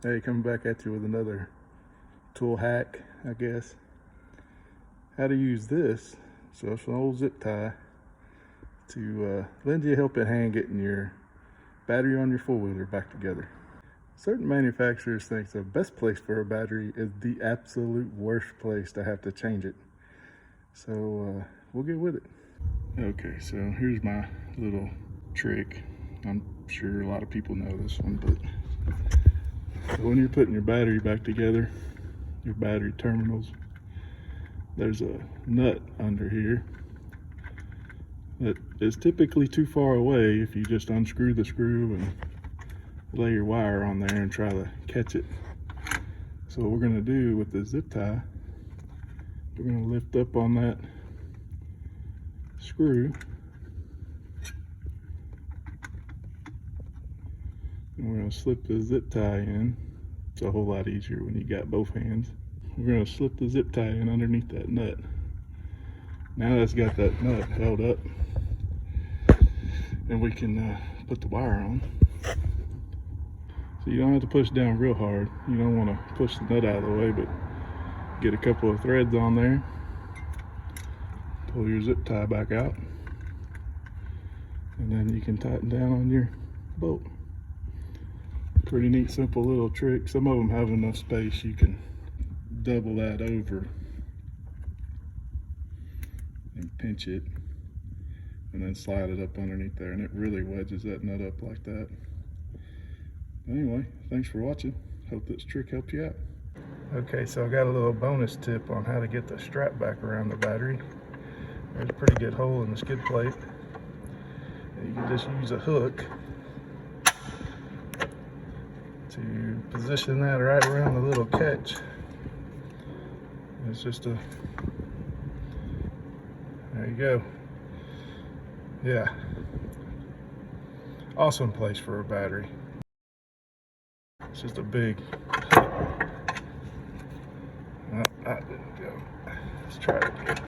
Hey, coming back at you with another tool hack, I guess. How to use this. So it's an old zip tie to lend you a helping hand getting your battery on your four-wheeler back together. Certain manufacturers think the best place for a battery is the absolute worst place to have to change it. So we'll get with it. Okay, so here's my little trick. I'm sure a lot of people know this one, but so when you're putting your battery back together, your battery terminals, there's a nut under here that is typically too far away if you just unscrew the screw and lay your wire on there and try to catch it. So what we're going to do with the zip tie, we're going to lift up on that screw and we're going to slip the zip tie in. It's a whole lot easier when you got both hands. We're going to slip the zip tie in underneath that nut. Now that's got that nut held up, and we can put the wire on. So you don't have to push down real hard. You don't want to push the nut out of the way, but get a couple of threads on there. Pull your zip tie back out, and then you can tighten down on your bolt. Pretty neat, simple little trick. Some of them have enough space you can double that over and pinch it and then slide it up underneath there, and it really wedges that nut up like that. Anyway, thanks for watching. Hope this trick helped you out. Okay, so I got a little bonus tip on how to get the strap back around the battery. There's a pretty good hole in the skid plate. You can just use a hook to position that right around the little catch. It's just a, there you go. Yeah, awesome place for a battery. It's just a big hook. Oh, that didn't go. Let's try it again.